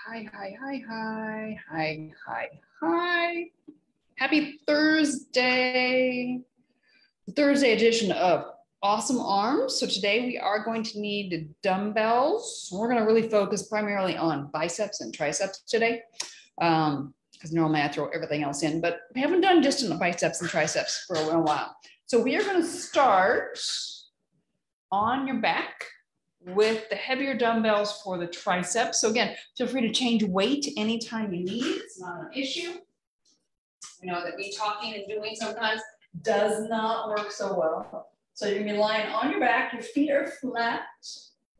Hi, hi, hi, hi, hi, hi, hi. Happy Thursday. Thursday edition of Awesome Arms. So today we are going to need dumbbells. We're going to really focus primarily on biceps and triceps today. Because normally I throw everything else in, but we haven't done just in the biceps and triceps for a while. So we are going to start on your back with the heavier dumbbells for the triceps. So again, feel free to change weight anytime you need. It's not an issue. You know that me talking and doing sometimes does not work so well. So you're gonna be lying on your back, your feet are flat.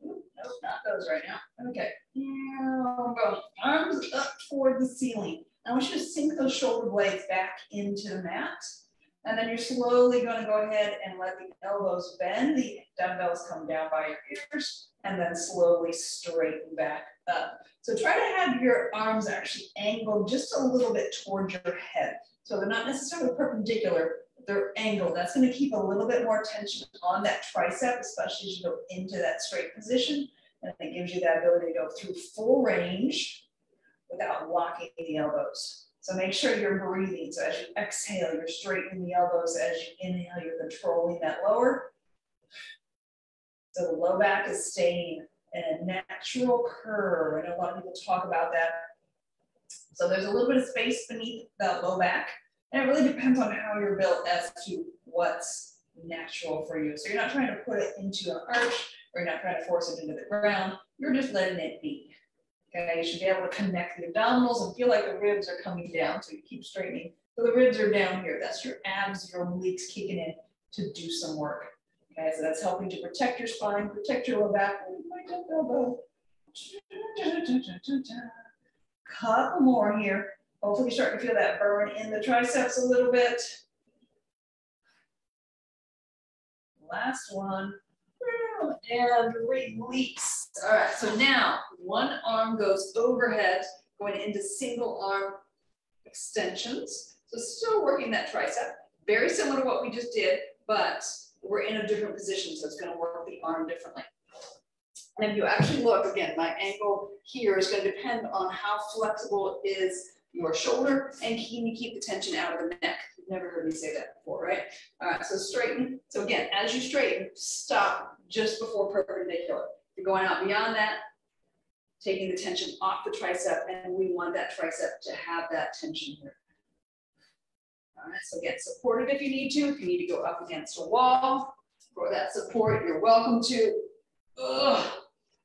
Nope, not those right now. Okay, go. Arms up toward the ceiling. I want you to sink those shoulder blades back into the mat. And then you're slowly going to go ahead and let the elbows bend, the dumbbells come down by your ears, and then slowly straighten back up. So try to have your arms actually angled just a little bit towards your head. So they're not necessarily perpendicular, but they're angled. That's going to keep a little bit more tension on that tricep, especially as you go into that straight position. And it gives you that ability to go through full range without locking the elbows. So make sure you're breathing. So as you exhale, you're straightening the elbows. As you inhale, you're controlling that lower. So the low back is staying in a natural curve. I know a lot of people talk about that. So there's a little bit of space beneath the low back. And it really depends on how you're built as to what's natural for you. So you're not trying to put it into an arch, or you're not trying to force it into the ground. You're just letting it be. Okay, you should be able to connect the abdominals and feel like the ribs are coming down, so you keep straightening. So the ribs are down here. That's your abs, your obliques kicking in to do some work. Okay, so that's helping to protect your spine, protect your low back. Couple more here. Hopefully you're starting to feel that burn in the triceps a little bit. Last one. And release. All right, so now one arm goes overhead, going into single arm extensions. So still working that tricep, very similar to what we just did, but we're in a different position, so it's going to work the arm differently. And if you actually look, again, my angle here is going to depend on how flexible is your shoulder, and can you keep the tension out of the neck? You've never heard me say that before, right? All right, so straighten. So again, as you straighten, stop just before perpendicular. If you're going out beyond that, taking the tension off the tricep, and we want that tricep to have that tension here. All right, so get supported if you need to. If you need to go up against a wall for that support, you're welcome to. Ugh.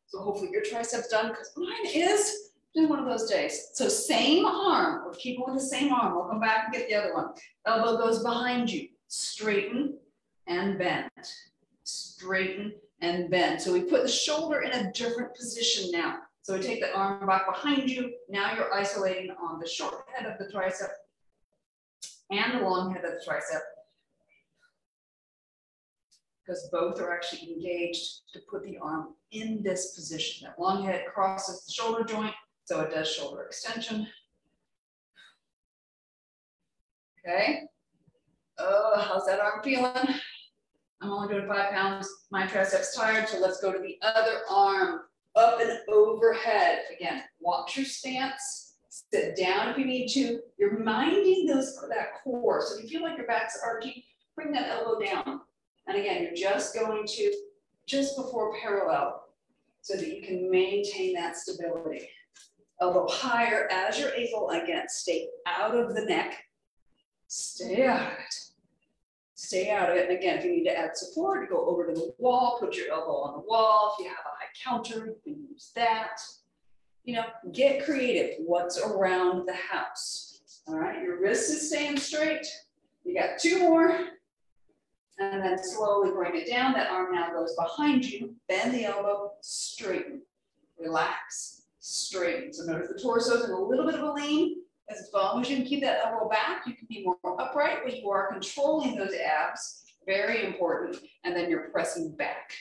So hopefully your tricep's done, because mine is. Just one of those days. So same arm, we're keeping with the same arm. We'll come back and get the other one. Elbow goes behind you. Straighten and bend. Straighten and bend. So we put the shoulder in a different position now. So we take the arm back behind you. Now you're isolating on the short head of the tricep and the long head of the tricep, because both are actually engaged to put the arm in this position. That long head crosses the shoulder joint, so it does shoulder extension. Okay. Oh, how's that arm feeling? I'm only doing 5 pounds. My triceps tired, so let's go to the other arm. Up and overhead. Again, watch your stance. Sit down if you need to. You're minding that core. So if you feel like your back's arching, bring that elbow down. And again, you're just going to just before parallel so that you can maintain that stability. Elbow higher as you're able. Again, stay out of the neck. Stay out of it. Stay out of it. And again, if you need to add support, go over to the wall, put your elbow on the wall. If you have a high counter, you can use that. You know, get creative. What's around the house? All right, your wrist is staying straight. You got 2 more. And then slowly bring it down. That arm now goes behind you. Bend the elbow, straighten, relax, straighten. So notice the torso is in a little bit of a lean. As long as you can keep that elbow back, you can be more upright, but you are controlling those abs. Very important. And then you're pressing back.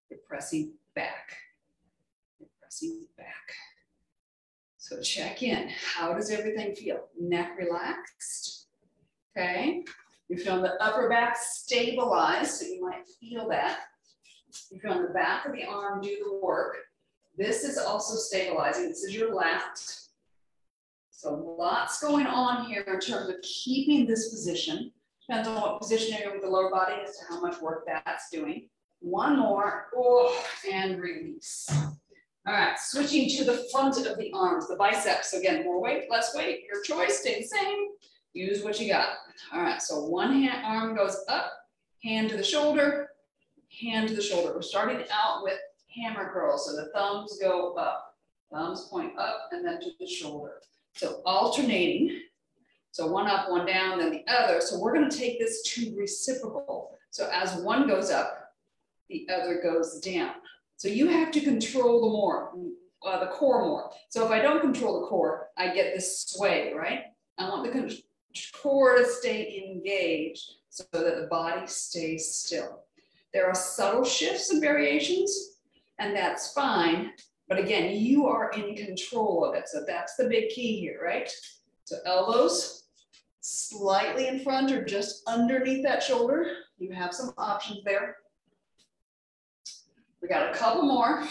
You're pressing back. You're pressing back. So check in. How does everything feel? Neck relaxed. Okay. You're feeling the upper back stabilize, so you might feel that. You're feeling the back of the arm do the work. This is also stabilizing. This is your left. So lots going on here in terms of keeping this position. Depends on what position you're in with the lower body as to how much work that's doing. One more, oh, and release. All right, switching to the front of the arms, the biceps. So again, more weight, less weight, your choice, stay the same. Use what you got. All right, so one arm goes up, hand to the shoulder, hand to the shoulder. We're starting out with hammer curls. So the thumbs go up, thumbs point up and then to the shoulder. So alternating. So one up, one down, then the other. So we're going to take this to reciprocal. So as one goes up, the other goes down. So you have to control the core more. So if I don't control the core, I get this sway, right? I want the core to stay engaged so that the body stays still. There are subtle shifts and variations, and that's fine. But again, you are in control of it. So that's the big key here, right? So elbows slightly in front or just underneath that shoulder. You have some options there. We got a couple more.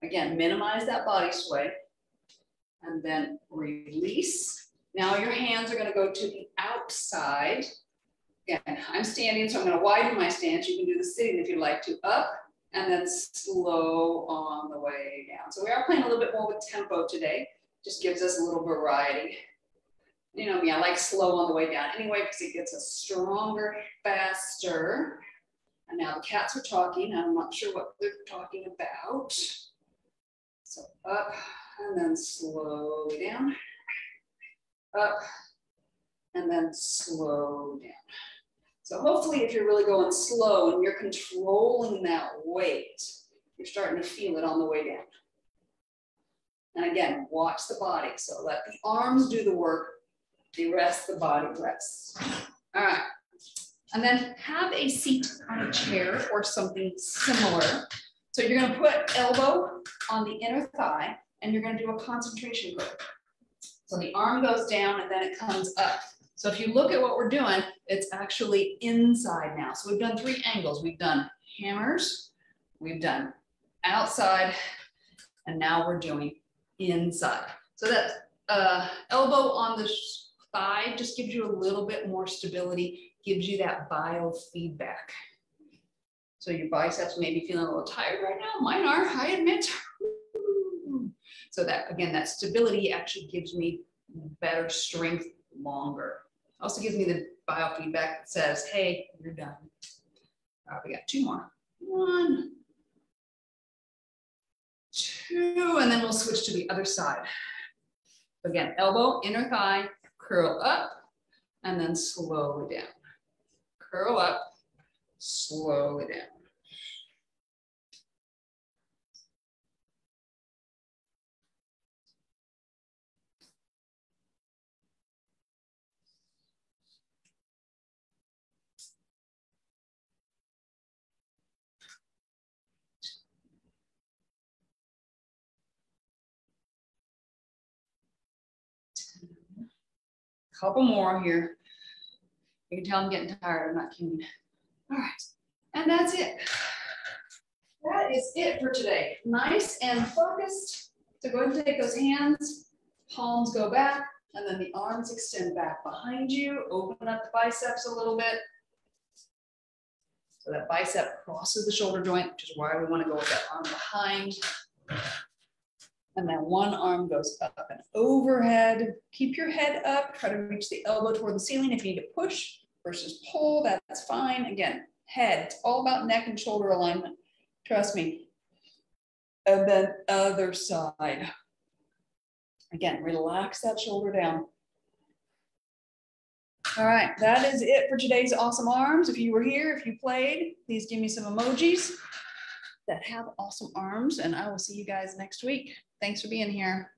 Again, minimize that body sway. And then release. Now your hands are going to go to the outside. Again, I'm standing, so I'm going to widen my stance. You can do the sitting if you'd like to. Up and then slow on the way down. So we are playing a little bit more with tempo today. Just gives us a little variety. You know me, I like slow on the way down anyway because it gets us stronger, faster. And now the cats are talking. I'm not sure what they're talking about. So up and then slowly down. Up and then slow down. So hopefully if you're really going slow and you're controlling that weight, you're starting to feel it on the way down. And again, watch the body. So let the arms do the work. The rest, the body rests. All right. And then have a seat on a chair or something similar. So you're going to put elbow on the inner thigh and you're going to do a concentration grip. So the arm goes down and then it comes up. So if you look at what we're doing, it's actually inside now. So we've done 3 angles. We've done hammers, we've done outside, and now we're doing inside. So that elbow on the thigh just gives you a little bit more stability, gives you that biofeedback. So your biceps may be feeling a little tired right now. Mine are, I admit. So that, again, that stability actually gives me better strength longer. Also gives me the biofeedback that says, hey, you're done. All right, we got 2 more. 1, 2, and then we'll switch to the other side. Again, elbow, inner thigh, curl up, and then slowly down. Curl up, slowly down. Couple more here. You can tell I'm getting tired, I'm not kidding. All right, and that's it. That is it for today. Nice and focused. So go ahead and take those hands, palms go back, and then the arms extend back behind you. Open up the biceps a little bit. So that bicep crosses the shoulder joint, which is why we want to go with that arm behind. And then one arm goes up and overhead. Keep your head up. Try to reach the elbow toward the ceiling. If you need to push versus pull, that's fine. Again, head. It's all about neck and shoulder alignment. Trust me. And then other side. Again, relax that shoulder down. All right, that is it for today's awesome arms. If you were here, if you played, please give me some emojis that have awesome arms, and I will see you guys next week. Thanks for being here.